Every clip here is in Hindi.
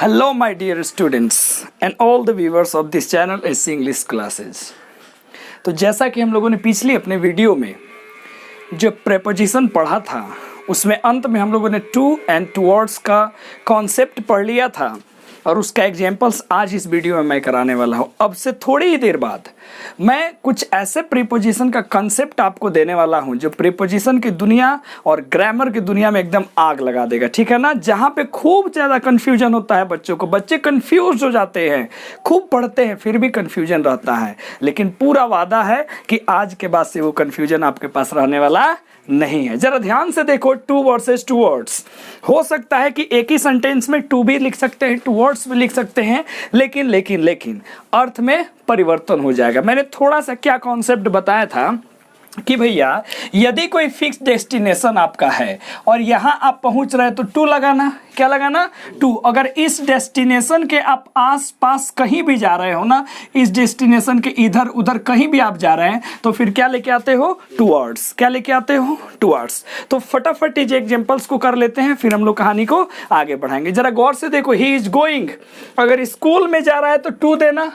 Hello my dear students and all the viewers of this channel SC English classes। तो जैसा कि हम लोगों ने पिछली अपने वीडियो में जो प्रेपोजिशन पढ़ा था उसमें अंत में हम लोगों ने टू एंड टुवर्ड्स का कॉन्सेप्ट पढ़ लिया था और उसका एग्जाम्पल्स आज इस वीडियो में मैं कराने वाला हूँ। अब से थोड़ी ही देर बाद मैं कुछ ऐसे प्रीपोजिशन का कंसेप्ट आपको देने वाला हूँ जो प्रीपोजिशन की दुनिया और ग्रामर की दुनिया में एकदम आग लगा देगा, ठीक है ना। जहाँ पे खूब ज़्यादा कन्फ्यूजन होता है बच्चों को, बच्चे कन्फ्यूज हो जाते हैं, खूब पढ़ते हैं फिर भी कन्फ्यूजन रहता है, लेकिन पूरा वादा है कि आज के बाद से वो कन्फ्यूजन आपके पास रहने वाला नहीं है। जरा ध्यान से देखो, टू वर्सेस टू वर्ड्स। हो सकता है कि एक ही सेंटेंस में टू भी लिख सकते हैं, टू वर्ड्स भी लिख सकते हैं, लेकिन अर्थ में परिवर्तन हो जाएगा। मैंने थोड़ा सा क्या कॉन्सेप्ट बताया था कि भैया यदि कोई फिक्स डेस्टिनेशन आपका है और यहाँ आप पहुँच रहे हैं तो टू लगाना, क्या लगाना, टू। अगर इस डेस्टिनेशन के आप आस पास कहीं भी जा रहे हो ना, इस डेस्टिनेशन के इधर उधर कहीं भी आप जा रहे हैं तो फिर क्या लेके आते हो, टुवर्ड्स। क्या लेके आते हो, टुवर्ड्स। तो फटाफट इस एग्जांपल्स को कर लेते हैं, फिर हम लोग कहानी को आगे बढ़ाएंगे। जरा गौर से देखो, ही इज गोइंग, अगर स्कूल में जा रहा है तो टू देना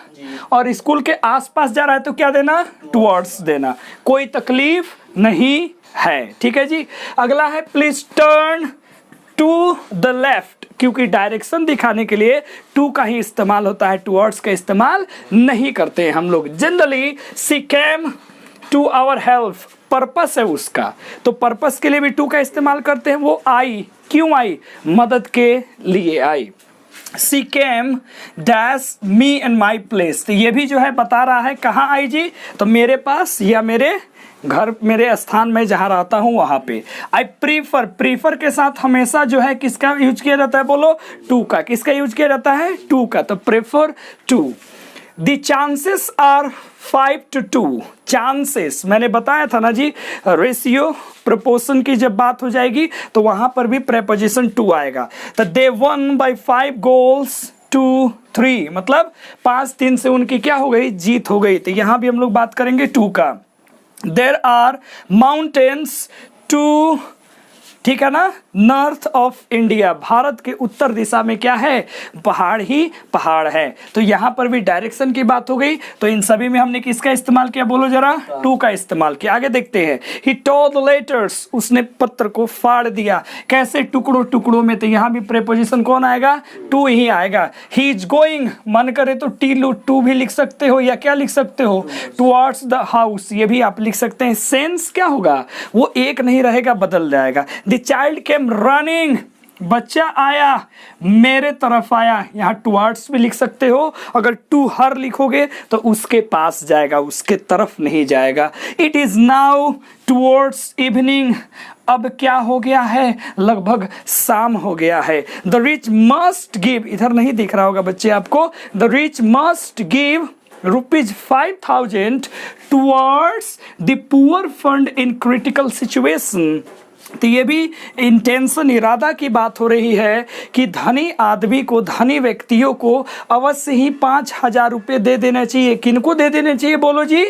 और स्कूल के आसपास जा रहा है तो क्या देना, टुवर्ड्स देना। कोई तकलीफ नहीं है, ठीक है जी। अगला है please turn to the left, क्योंकि डायरेक्शन दिखाने के लिए टू का ही इस्तेमाल होता है, टुवर्ड्स का इस्तेमाल नहीं करते हैं हम लोग generally. She came to our help, purpose है उसका, तो पर्पस के लिए भी टू का इस्तेमाल करते हैं। वो आई, क्यों आई, मदद के लिए आई। She came dash me and my place, तो ये भी जो है बता रहा है कहाँ आई जी, तो मेरे पास या मेरे घर, मेरे स्थान में जहाँ रहता हूँ वहाँ पे। आई प्रीफर, प्रीफर के साथ हमेशा जो है किसका यूज किया जाता है, बोलो, टू का। किसका यूज किया जाता है, टू का, तो prefer to. The chances are 5 to 2। Chances मैंने बताया था ना जी, रेशियो प्रोपोर्शन की जब बात हो जाएगी तो वहां पर भी प्रेपोजिशन टू आएगा। तो दे वन बाय 5 goals to 3, मतलब 5-3 से उनकी क्या हो गई, जीत हो गई। तो यहां भी हम लोग बात करेंगे टू का। देयर आर माउंटेन्स टू, ठीक है ना, नॉर्थ ऑफ इंडिया, भारत के उत्तर दिशा में क्या है, पहाड़ ही पहाड़ है। तो यहाँ पर भी डायरेक्शन की बात हो गई, तो इन सभी में हमने किसका इस्तेमाल किया, बोलो जरा, टू का इस्तेमाल किया। आगे देखते हैं, ही टोर द लेटर्स, उसने पत्र को फाड़ दिया, कैसे, टुकड़ों टुकड़ों में, तो यहाँ भी प्रेपोजिशन कौन आएगा, टू ही आएगा। ही इज गोइंग, मन करे तो टू भी लिख सकते हो या क्या लिख सकते हो, टुवर्ड्स द हाउस, ये भी आप लिख सकते हैं। सेंस क्या होगा, वो एक नहीं रहेगा, बदल जाएगा। द चाइल्ड केम रनिंग, बच्चा आया, मेरे तरफ आया, यहाँ टुवर्ड्स भी लिख सकते हो। अगर टू हर लिखोगे तो उसके पास जाएगा, उसके तरफ नहीं जाएगा। It is now towards evening, अब क्या हो गया है, लगभग शाम हो गया है। द रिच मस्ट गिव, इधर नहीं दिख रहा होगा बच्चे आपको, the rich must give ₹5,000 towards the poor fund in critical situation. तो ये भी इंटेंशन, इरादा की बात हो रही है कि धनी आदमी को, धनी व्यक्तियों को अवश्य ही 5,000 रुपये दे देना चाहिए। किनको दे देने चाहिए, बोलो जी,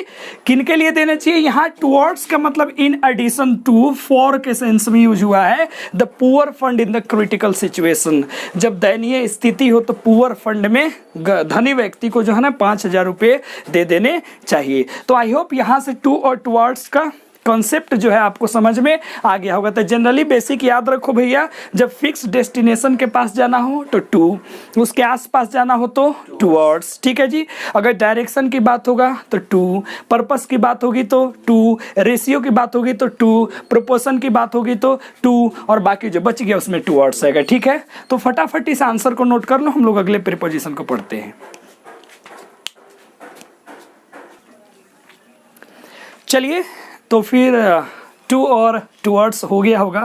किनके लिए देने चाहिए। यहाँ टुवर्ड्स का मतलब इन एडिशन टू, फॉर के सेंस में यूज हुआ है। The poor fund in the critical situation, जब दयनीय स्थिति हो तो पुअर फंड में धनी व्यक्ति को जो है ना 5,000 रुपये दे देने चाहिए। तो आई होप यहाँ से टू और टुवर्ड्स का कॉन्सेप्ट जो है आपको समझ में आ गया होगा। तो जनरली बेसिक याद रखो भैया, जब फिक्स डेस्टिनेशन के पास जाना हो तो टू, उसके आसपास जाना हो तो टुवर्ड्स, ठीक है जी। अगर डायरेक्शन की बात होगा तो टू, पर्पस की बात होगी तो टू, रेशियो की बात होगी तो टू, प्रोपोर्शन की बात होगी तो टू, और बाकी जो बच गया उसमें टुवर्ड्स आएगा, ठीक है। तो फटाफट इस आंसर को नोट कर लो, हम लोग अगले प्रीपोजिशन को पढ़ते हैं। चलिए, तो फिर टू और टुवर्ड्स हो गया होगा।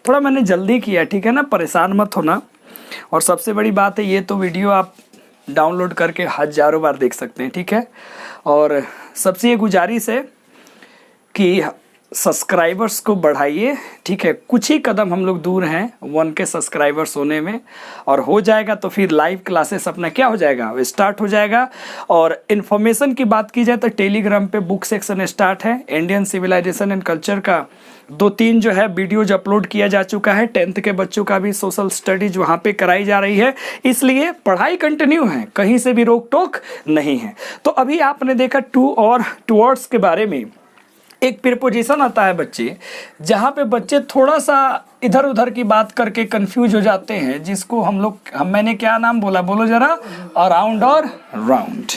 थोड़ा मैंने जल्दी किया, ठीक है ना, परेशान मत होना। और सबसे बड़ी बात है, ये तो वीडियो आप डाउनलोड करके हज़ारों बार देख सकते हैं, ठीक है। और सबसे ये गुजारिश है कि सब्सक्राइबर्स को बढ़ाइए, ठीक है। कुछ ही कदम हम लोग दूर हैं 1 के सब्सक्राइबर्स होने में, और हो जाएगा तो फिर लाइव क्लासेस अपना क्या हो जाएगा, स्टार्ट हो जाएगा। और इन्फॉर्मेशन की बात की जाए तो टेलीग्राम पे बुक सेक्शन स्टार्ट है। इंडियन सिविलाइजेशन एंड कल्चर का 2-3 जो है वीडियोज अपलोड किया जा चुका है। 10th के बच्चों का भी सोशल स्टडीज वहाँ पे कराई जा रही है, इसलिए पढ़ाई कंटिन्यू है, कहीं से भी रोक टोक नहीं है। तो अभी आपने देखा टू और टुवर्ड्स के बारे में एक प्रीपोजिशन आता है बच्चे, जहाँ पे बच्चे थोड़ा सा इधर उधर की बात करके कंफ्यूज हो जाते हैं, जिसको मैंने क्या नाम बोला, बोलो जरा, अराउंड और राउंड।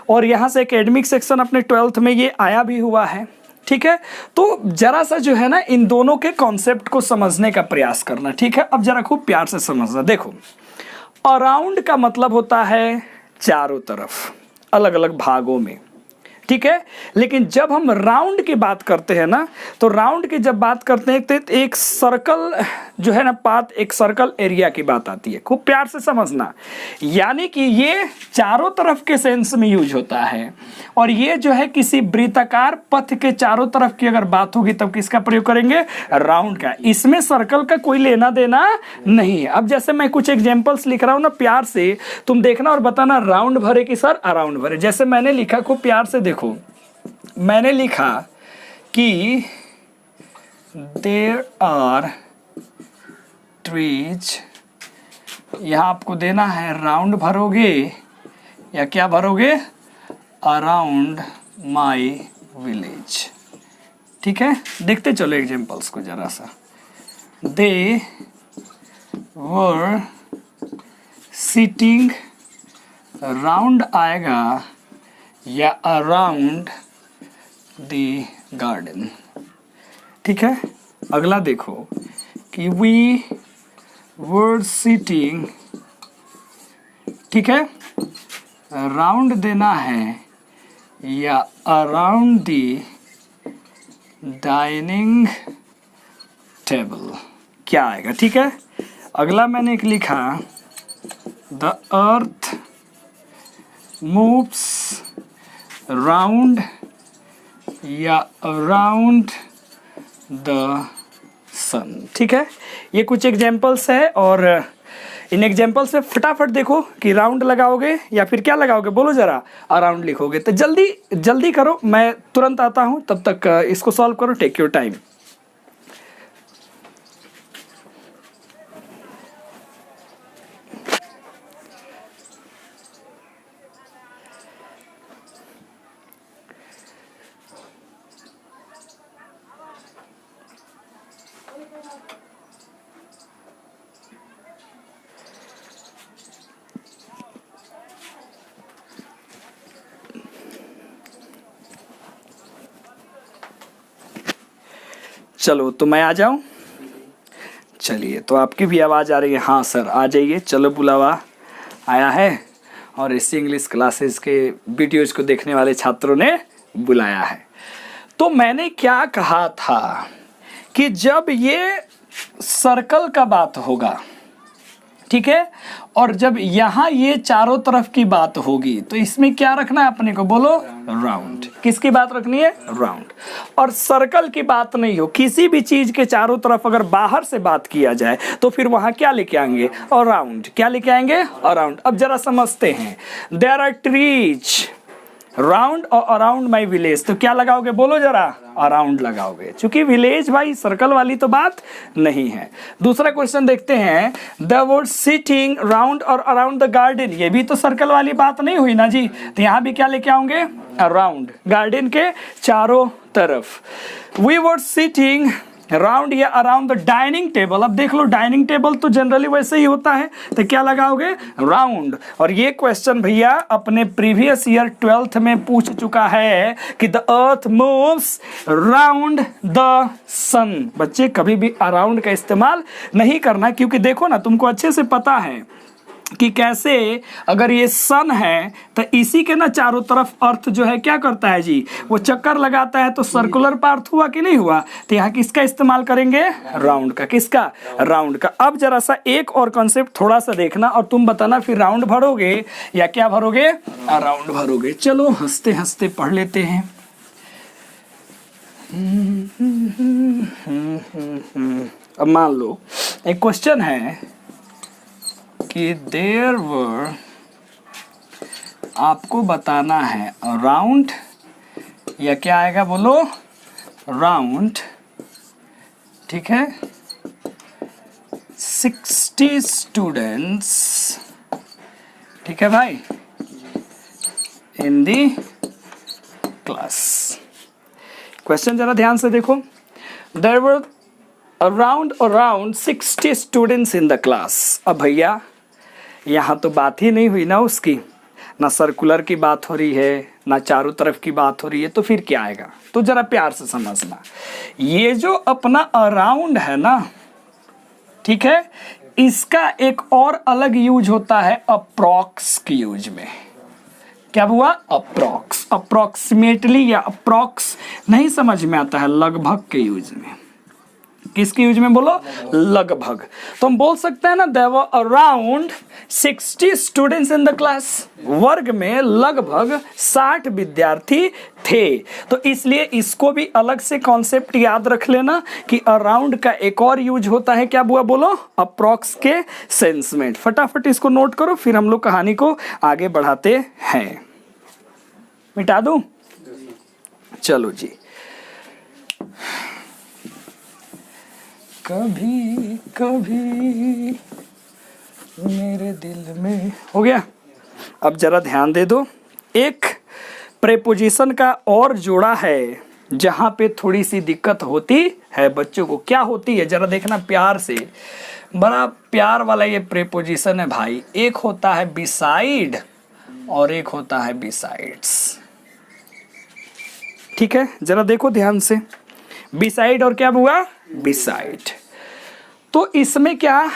और यहाँ से एकेडमिक सेक्शन अपने 12th में ये आया भी हुआ है, ठीक है। तो जरा सा जो है ना इन दोनों के कॉन्सेप्ट को समझने का प्रयास करना, ठीक है। अब जरा खूब प्यार से समझना। देखो, अराउंड का मतलब होता है चारों तरफ, अलग अलग भागों में, ठीक है। लेकिन जब हम राउंड की बात करते हैं ना, तो राउंड की जब बात करते हैं तो एक सर्कल जो है ना पाथ, एक सर्कल एरिया की बात आती है। खूब प्यार से समझना, यानी कि ये चारों तरफ के सेंस में यूज होता है। और ये जो है किसी वृत्ताकार पथ के चारों तरफ की अगर बात होगी तब किसका प्रयोग करेंगे, राउंड का। इसमें सर्कल का कोई लेना देना नहीं है। अब जैसे मैं कुछ एग्जांपल्स लिख रहा हूं ना, प्यार से तुम देखना और बताना राउंड भरे कि सर अराउंड भरे। जैसे मैंने लिखा, खूब प्यार से देखो, मैंने लिखा कि देयर आर ट्रीज, यहां आपको देना है राउंड भरोगे या क्या भरोगे, अराउंड माई विलेज, ठीक है। देखते चलो एग्जांपल्स को जरा सा। दे वर सिटिंग, राउंड आएगा या अराउंड द गार्डन, ठीक है। अगला देखो कि वी वर सिटिंग, ठीक है, राउंड देना है या अराउंड द डाइनिंग टेबल, क्या आएगा, ठीक है। अगला मैंने एक लिखा, द अर्थ मूव्स राउंड या अराउंड द सन, ठीक है। ये कुछ एग्जांपल्स है, और इन एग्जांपल से फटाफट देखो कि राउंड लगाओगे या फिर क्या लगाओगे, बोलो जरा, अराउंड लिखोगे। तो जल्दी जल्दी करो, मैं तुरंत आता हूँ, तब तक इसको सॉल्व करो, टेक योर टाइम। चलो तो मैं आ जाऊं, चलिए। तो आपकी भी आवाज़ आ रही है, हाँ सर आ जाइए। चलो, बुलावा आया है और इस इंग्लिश क्लासेस के वीडियोज़ को देखने वाले छात्रों ने बुलाया है। तो मैंने क्या कहा था कि जब ये सर्कल का बात होगा, ठीक है, और जब यहाँ ये चारों तरफ की बात होगी तो इसमें क्या रखना है अपने को, बोलो, राउंड। किसकी बात रखनी है, राउंड। और सर्कल की बात नहीं हो, किसी भी चीज के चारों तरफ अगर बाहर से बात किया जाए तो फिर वहां क्या लेके आएंगे, अराउंड। क्या लेके आएंगे, अराउंड। अब जरा समझते हैं, देयर आर ट्रीज राउंड और अराउंड माई विलेज, तो क्या लगाओगे, बोलो जरा, अराउंड लगाओगे, क्योंकि विलेज भाई सर्कल वाली तो बात नहीं है। दूसरा क्वेश्चन देखते हैं, द वर्ड सिटिंग राउंड और अराउंड द गार्डन, ये भी तो सर्कल वाली बात नहीं हुई ना जी। तो यहाँ भी क्या लेके आओगे, अराउंड, गार्डन के चारों तरफ। वी वर्ड सिटिंग राउंड या अराउंड द डाइनिंग टेबल। अब देख लो, डाइनिंग टेबल तो जनरली वैसे ही होता है, तो क्या लगाओगे, राउंड। और ये क्वेश्चन भैया अपने प्रीवियस ईयर 12th में पूछ चुका है कि the earth moves round the sun. बच्चे कभी भी अराउंड का इस्तेमाल नहीं करना, क्योंकि देखो ना, तुमको अच्छे से पता है कि कैसे अगर ये सन है तो इसी के ना चारों तरफ अर्थ जो है क्या करता है जी, वो चक्कर लगाता है, तो सर्कुलर पार्थ हुआ कि नहीं हुआ। तो यहाँ किसका इस्तेमाल करेंगे, राउंड का। किसका, राउंड का। अब जरा सा एक और कॉन्सेप्ट थोड़ा सा देखना और तुम बताना फिर राउंड भरोगे या क्या भरोगे, राउंड भरोगे। चलो हंसते हंसते पढ़ लेते हैं। अब मान लो एक क्वेश्चन है कि देयर वर, आपको बताना है अराउंड, या क्या आएगा बोलो, राउंड, ठीक है, 60 स्टूडेंट्स, ठीक है भाई, इन दी क्लास। क्वेश्चन जरा ध्यान से देखो, there were around 60 students in the class. अब भैया यहाँ तो बात ही नहीं हुई ना उसकी, ना सर्कुलर की बात हो रही है, ना चारों तरफ की बात हो रही है, तो फिर क्या आएगा? तो जरा प्यार से समझना, ये जो अपना अराउंड है ना, ठीक है, इसका एक और अलग यूज होता है अप्रॉक्स के यूज में। क्या हुआ? अप्रॉक्स, अप्रॉक्सीमेटली या अप्रॉक्स नहीं समझ में आता है, लगभग के यूज में। किसके यूज में बोलो? लगभग। तो हम बोल सकते हैं ना, there were around 60 students in the class, वर्ग में लगभग 60 विद्यार्थी थे। तो इसलिए इसको भी अलग से कॉन्सेप्ट याद रख लेना कि अराउंड का एक और यूज होता है, क्या हुआ बोलो? अप्रॉक्स के सेंस में। फटाफट इसको नोट करो, फिर हम लोग कहानी को आगे बढ़ाते हैं। मिटा दूं? चलो जी। कभी कभी मेरे दिल में, हो गया। अब जरा ध्यान दे दो, एक प्रेपोजिशन का और जोड़ा है जहां पे थोड़ी सी दिक्कत होती है बच्चों को। क्या होती है जरा देखना प्यार से, बड़ा प्यार वाला ये प्रेपोजिशन है भाई। एक होता है बिसाइड और एक होता है बिसाइड्स, ठीक है, जरा देखो ध्यान से, बिसाइड और क्या हुआ? बिसाइड। तो इसमें क्या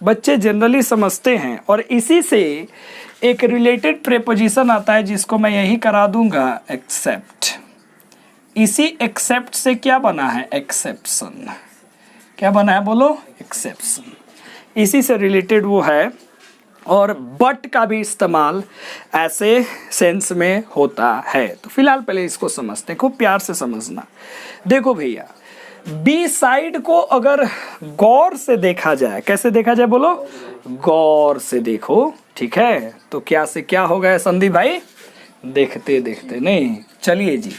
बच्चे जनरली समझते हैं, और इसी से एक रिलेटेड प्रेपोजिशन आता है जिसको मैं यही करा दूंगा, एक्सेप्ट। इसी एक्सेप्ट से क्या बना है? एक्सेप्शन। क्या बना है बोलो? एक्सेप्शन। इसी से रिलेटेड वो है। और बट का भी इस्तेमाल ऐसे सेंस में होता है। तो फिलहाल पहले इसको समझते हैं, खूब प्यार से समझना। देखो भैया, बी साइड को अगर गौर से देखा जाए, कैसे देखा जाए बोलो? गौर से देखो, ठीक है। तो क्या से क्या हो गया संदीप भाई? देखते देखते नहीं। चलिए जी,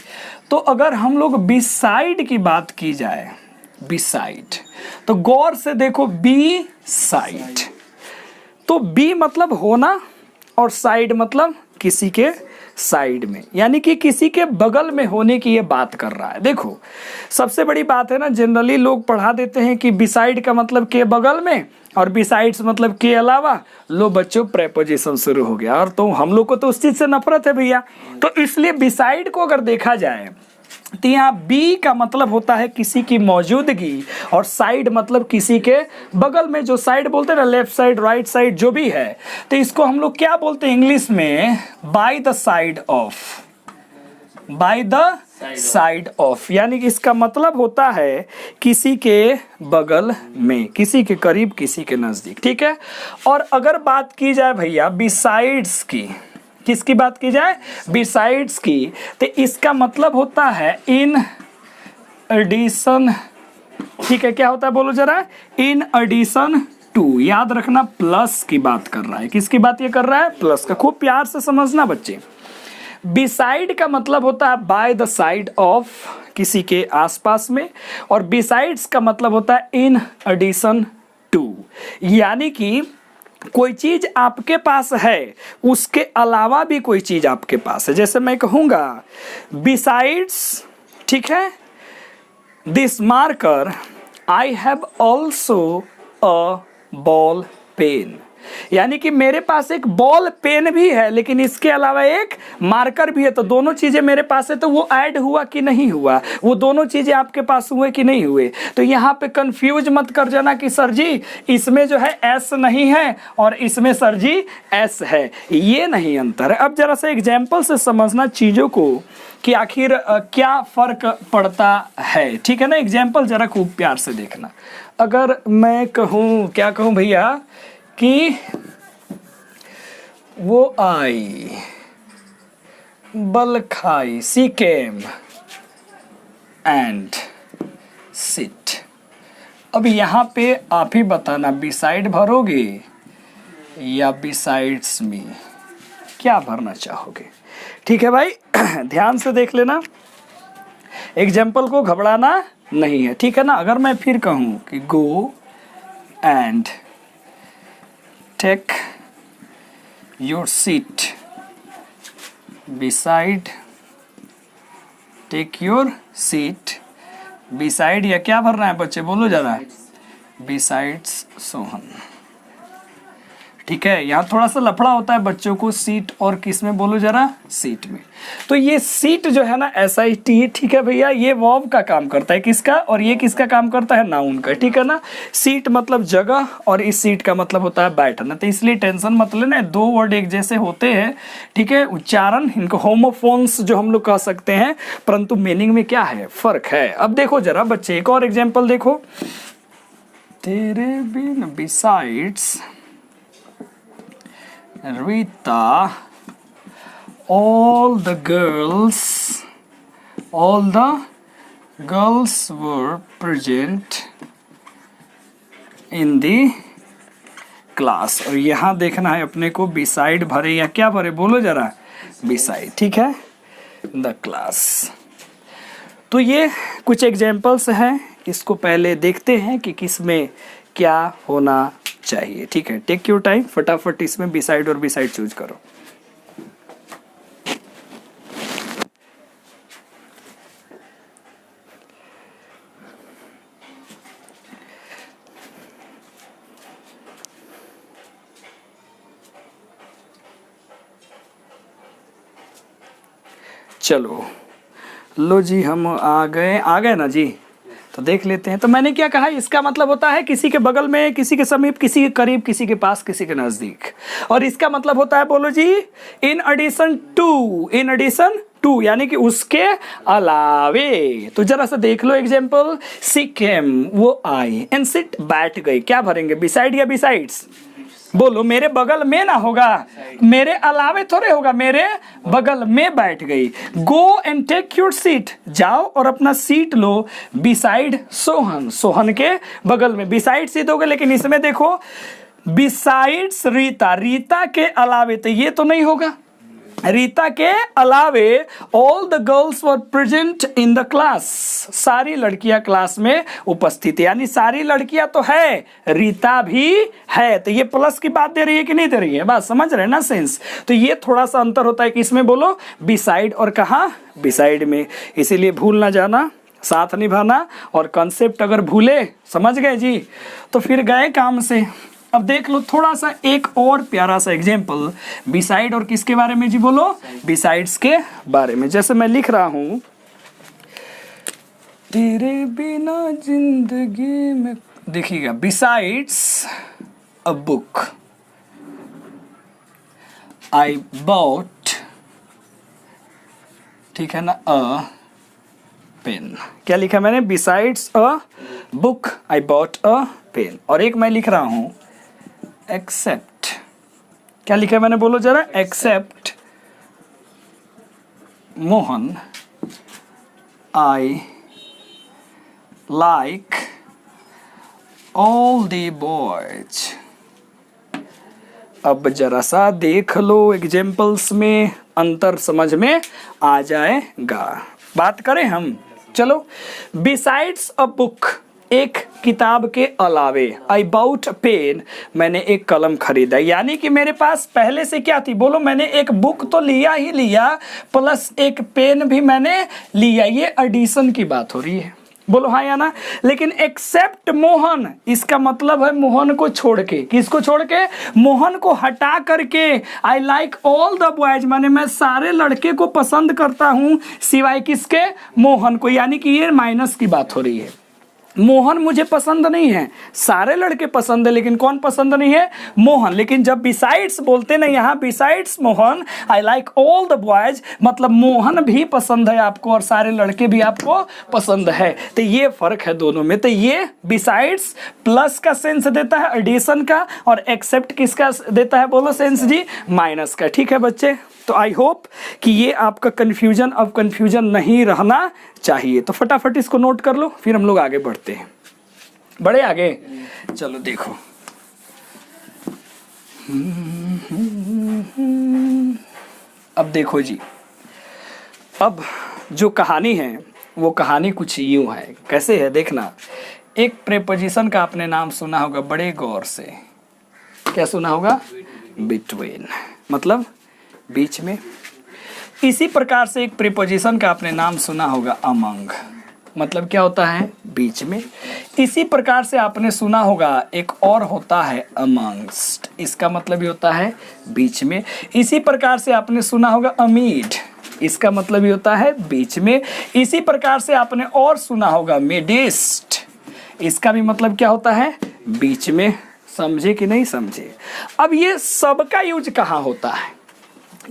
तो अगर हम लोग बी साइड की बात की जाए, बी साइड, तो गौर से देखो, बी साइड, तो बी मतलब होना और साइड मतलब किसी के साइड में, यानी कि किसी के बगल में होने की ये बात कर रहा है। देखो सबसे बड़ी बात है ना, जनरली लोग पढ़ा देते हैं कि बिसाइड का मतलब के बगल में और बिसाइड्स मतलब के अलावा। लो बच्चों, प्रेपोजिशन शुरू हो गया, और तो हम लोग को तो उस चीज से नफरत है भैया। तो इसलिए बिसाइड को अगर देखा जाए तो यहाँ बी का मतलब होता है किसी की मौजूदगी, और साइड मतलब किसी के बगल में। जो साइड बोलते हैं ना, लेफ्ट साइड, राइट साइड, जो भी है, तो इसको हम लोग क्या बोलते हैं इंग्लिश में? By the side of, by the side of, यानी कि इसका मतलब होता है किसी के बगल में, किसी के करीब, किसी के नजदीक, ठीक है। और अगर बात की जाए भैया बिसाइड्स की, किसकी बात की जाए? बिसाइड्स की, तो इसका मतलब होता है इन एडिशन, ठीक है। क्या होता है बोलो जरा? इन एडिशन टू, याद रखना प्लस की बात कर रहा है। किसकी बात ये कर रहा है? प्लस का। खूब प्यार से समझना बच्चे। बिसाइड का मतलब होता है बाय द साइड ऑफ, किसी के आसपास में, और बिसाइड्स का मतलब होता है इन एडिशन टू, यानी कि कोई चीज आपके पास है, उसके अलावा भी कोई चीज आपके पास है। जैसे मैं कहूंगा बिसाइड्स, ठीक है, this marker I have also a ball pen, यानी कि मेरे पास एक बॉल पेन भी है लेकिन इसके अलावा एक मार्कर भी है। तो दोनों चीजें मेरे पास है, तो वो ऐड हुआ कि नहीं हुआ? वो दोनों चीजें आपके पास हुए कि नहीं हुए? तो यहाँ पे कंफ्यूज मत कर जाना कि सर जी इसमें जो है एस नहीं है और इसमें सर जी एस है, ये नहीं अंतर है। अब जरा सा एग्जाम्पल से समझना चीजों को कि आखिर क्या फर्क पड़ता है, ठीक है ना। एग्जाम्पल जरा खूब प्यार से देखना। अगर मैं कहूँ, क्या कहूँ भैया, कि वो आई बल खाई, सी केम, एंड सिट। अब यहाँ पे आप ही बताना, बिसाइड भरोगे या बिसाइड्स मी, क्या भरना चाहोगे? ठीक है भाई, ध्यान से देख लेना, एग्जाम्पल को घबराना नहीं है, ठीक है ना। अगर मैं फिर कहूँ कि go and take your seat beside, take your seat beside, या क्या भरना है बच्चे, बोलो जरा, बिसाइड्स सोहन। ठीक है, यहाँ थोड़ा सा लफड़ा होता है बच्चों को, सीट और किस में, बोलो जरा, सीट में। तो ये सीट जो है ना SIT, ठीक है भैया, ये वर्ब का काम करता है, किसका, और ये किसका काम करता है, नाउन का, ठीक है ना। सीट मतलब जगह और इस सीट का मतलब होता है बैठना, तो इसलिए टेंशन मत लेना, दो वर्ड एक जैसे होते हैं, ठीक है। उच्चारण इनको होमोफोन्स जो हम लोग कह सकते हैं, परंतु मीनिंग में क्या है, फर्क है। अब देखो जरा बच्चे, एक और एग्जाम्पल देखो, तेरे बिन besides Rita, all the girls were present in the class। और यहाँ देखना है अपने को, beside भरे या क्या भरे, बोलो जरा, beside, ठीक है, the class। तो ये कुछ एग्जाम्पल्स हैं, इसको पहले देखते हैं कि किस में क्या होना चाहिए, ठीक है। टेक योर टाइम, फटाफट इसमें बिसाइड और बिसाइड चूज करो। चलो लो जी, हम आ गए ना जी, तो देख लेते हैं। तो मैंने क्या कहा, इसका मतलब होता है किसी के बगल में, किसी के समीप, किसी के करीब, किसी के पास, किसी के नजदीक। और इसका मतलब होता है, बोलो जी, इन एडिशन टू, यानी कि उसके अलावे। तो जरा सा देख लो एग्जाम्पल, सी केम, वो आई, एंड सिट, बैठ गई, क्या भरेंगे, बिसाइड या बिसाइड्स, बोलो। मेरे बगल में ना होगा, मेरे अलावे थोड़े होगा, मेरे बगल में बैठ गई। Go and take your seat, जाओ और अपना सीट लो, बिसाइड सोहन, सोहन के बगल में। बिसाइड सीट हो गए, लेकिन इसमें देखो बिसाइड्स रीता, रीता के अलावे, तो ये तो नहीं होगा, रीता के अलावे all the girls were present in the class, सारी लड़कियां क्लास में उपस्थित, यानी सारी लड़कियां तो है, रीता भी है। तो ये प्लस की बात दे रही है कि नहीं दे रही है, बात समझ रहे हैं ना, सेंस। तो ये थोड़ा सा अंतर होता है कि इसमें बोलो बिसाइड और कहाँ, बिसाइड में। इसीलिए भूल ना जाना, साथ निभाना, और कंसेप्ट अगर भूले, समझ गए जी, तो फिर गए काम से। अब देख लो थोड़ा सा एक और प्यारा सा एग्जाम्पल, बिसाइड और किसके बारे में जी, बोलो, बिसाइड्स के बारे में। जैसे मैं लिख रहा हूं, तेरे बिना जिंदगी में, देखिएगा, besides a book I bought, ठीक है ना, अ पेन। क्या लिखा मैंने, besides a book I bought a pen. और एक मैं लिख रहा हूं, एक्सेप्ट, क्या लिखा है मैंने, बोलो जरा, except Mohan I like all the boys. अब जरा सा देख लो एग्जाम्पल्स में, अंतर समझ में आ जाएगा। बात करें हम, चलो, बिसाइड्स अ बुक, एक किताब के अलावे, आई बाउट पेन, मैंने एक कलम खरीदा, यानी कि मेरे पास पहले से क्या थी, बोलो, मैंने एक बुक तो लिया ही लिया, प्लस एक पेन भी मैंने लिया, ये एडिशन की बात हो रही है, बोलो हाँ या ना। लेकिन एक्सेप्ट मोहन, इसका मतलब है मोहन को छोड़ के, किसको छोड़ के, मोहन को हटा करके। आई लाइक ऑल द बॉयज, माने मैं सारे लड़के को पसंद करता हूं, सिवाय किसके, मोहन को, यानी कि ये माइनस की बात हो रही है। मोहन मुझे पसंद नहीं है, सारे लड़के पसंद है, लेकिन कौन पसंद नहीं है, मोहन। लेकिन जब बिसाइड्स बोलते ना, यहाँ besides Mohan I like all the boys, मतलब मोहन भी पसंद है आपको और सारे लड़के भी आपको पसंद है। तो ये फर्क है दोनों में। तो ये बिसाइड्स प्लस का सेंस देता है, एडिशन का, और एक्सेप्ट किसका देता है, बोलो सेंस जी, माइनस का। ठीक है बच्चे। तो आई होप कि ये आपका कन्फ्यूजन नहीं रहना चाहिए। तो फटाफट इसको नोट कर लो, फिर हम लोग आगे बढ़ते हैं। बढ़े आगे, चलो देखो। अब देखो जी, अब जो कहानी है वो कहानी कुछ यूं है। कैसे है देखना। एक प्रेपोजिशन का आपने नाम सुना होगा बड़े गौर से। क्या सुना होगा? बिटवीन, मतलब बीच में। इसी प्रकार से एक प्रीपोजिशन का आपने नाम सुना होगा अमंग, मतलब क्या होता है? बीच में। इसी प्रकार से आपने सुना होगा एक और होता है अमंगस्ट, इसका मतलब ये होता है बीच में। इसी प्रकार से आपने सुना होगा अमीड, इसका मतलब ये होता है बीच में। इसी प्रकार से आपने और सुना होगा मिडिस्ट, इसका भी मतलब क्या होता है? बीच में। समझे कि नहीं समझे? अब ये सबका यूज कहाँ होता है?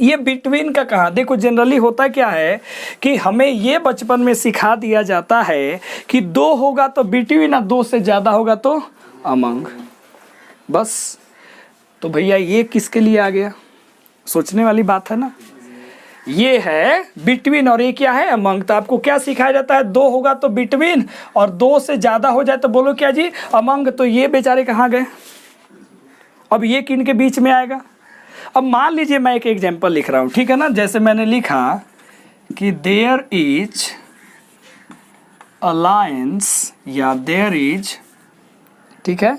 ये बिटवीन का कहाँ? देखो जनरली होता क्या है कि हमें ये बचपन में सिखा दिया जाता है कि दो होगा तो बिटवीन, और दो से ज़्यादा होगा तो अमंग, बस। तो भैया ये किसके लिए आ गया? सोचने वाली बात है ना। ये है बिटवीन और ये क्या है? अमंग। तो आपको क्या सिखाया जाता है? दो होगा तो बिटवीन, और दो से ज़्यादा हो जाए तो बोलो क्या जी? अमंग। तो ये बेचारे कहाँ गए? अब ये किन के बीच में आएगा? अब मान लीजिए मैं एक एग्जांपल लिख रहा हूँ, ठीक है ना। जैसे मैंने लिखा कि देयर इज अलायंस या देयर इज, ठीक है,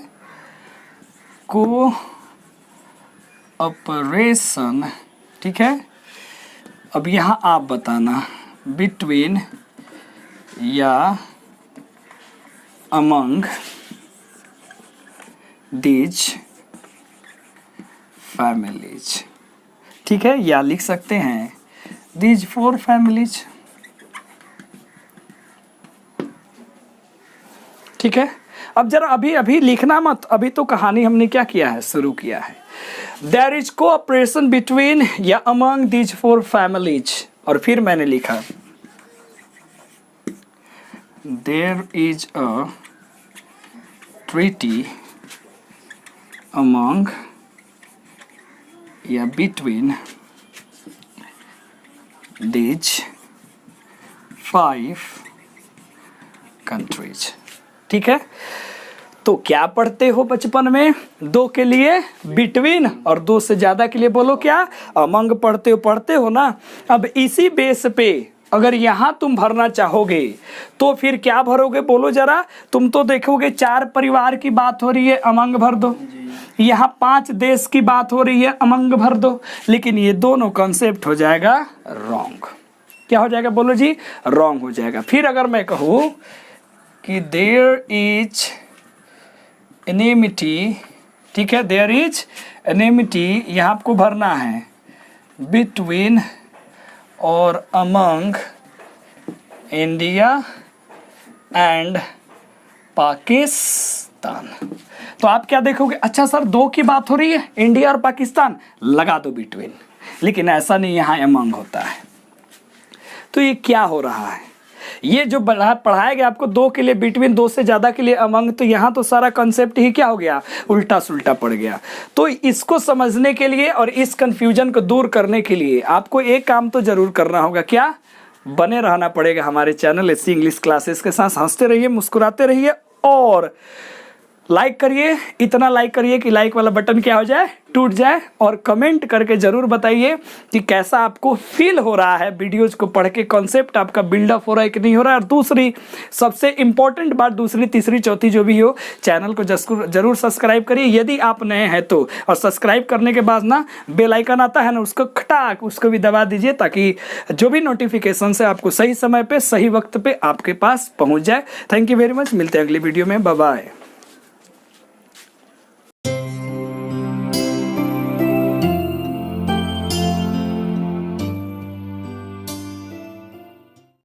कोऑपरेशन, ठीक है। अब यहाँ आप बताना बिटवीन या अमंग दीज फैमिलीज, ठीक है। या लिख सकते हैं दीज 4 फैमिलीज, ठीक है। अब जरा अभी लिखना मत, अभी तो कहानी हमने क्या किया है? शुरू किया है। देयर इज कोऑपरेशन बिटवीन या अमंग दीज 4 फैमिलीज, और फिर मैंने लिखा there is a treaty among या बिटवीन दीज 5 कंट्रीज, ठीक है। तो क्या पढ़ते हो बचपन में? दो के लिए बिटवीन और दो से ज्यादा के लिए बोलो क्या? अमंग पढ़ते हो ना। अब इसी बेस पे अगर यहाँ तुम भरना चाहोगे तो फिर क्या भरोगे बोलो जरा? तुम तो देखोगे 4 परिवार की बात हो रही है, अमंग भर दो। यहाँ 5 देश की बात हो रही है, अमंग भर दो। लेकिन ये दोनों कॉन्सेप्ट हो जाएगा रॉन्ग। क्या हो जाएगा बोलो जी? रॉन्ग हो जाएगा। फिर अगर मैं कहूँ कि देयर इज एनिमिटी, ठीक है, देयर इज एनिमिटी, यहाँ आपको भरना है बिटवीन और अमंग इंडिया एंड पाकिस्तान। तो आप क्या देखोगे? अच्छा सर 2 की बात हो रही है, इंडिया और पाकिस्तान, लगा दो बिटवीन। लेकिन ऐसा नहीं, यहाँ अमंग होता है। तो ये क्या हो रहा है? ये जो पढ़ाया गया आपको 2 के लिए बिटवीन, 2 से ज़्यादा के लिए अमंग, तो यहाँ तो सारा कंसेप्ट ही क्या हो गया? उल्टा सुल्टा पड़ गया। तो इसको समझने के लिए और इस कंफ्यूजन को दूर करने के लिए आपको एक काम तो ज़रूर करना होगा। क्या? बने रहना पड़ेगा हमारे चैनल एससी इंग्लिश क्लासेस के साथ। हंसते रहिए, मुस्कुराते रहिए, और लाइक करिए। इतना लाइक करिए कि लाइक वाला बटन क्या हो जाए? टूट जाए। और कमेंट करके ज़रूर बताइए कि कैसा आपको फील हो रहा है वीडियोज को पढ़ के, कॉन्सेप्ट आपका बिल्डअप हो रहा है कि नहीं हो रहा है। और दूसरी सबसे इम्पॉर्टेंट बात, दूसरी तीसरी चौथी जो भी हो, चैनल को जरूर सब्सक्राइब करिए यदि आप नए हैं तो। और सब्सक्राइब करने के बाद ना बेल आइकन आता है ना, उसको खटाक उसको भी दबा दीजिए, ताकि जो भी नोटिफिकेशन है आपको सही समय पे, सही वक्त पे आपके पास पहुँच जाए। Thank you very much. मिलते हैं अगली वीडियो में। Bye bye.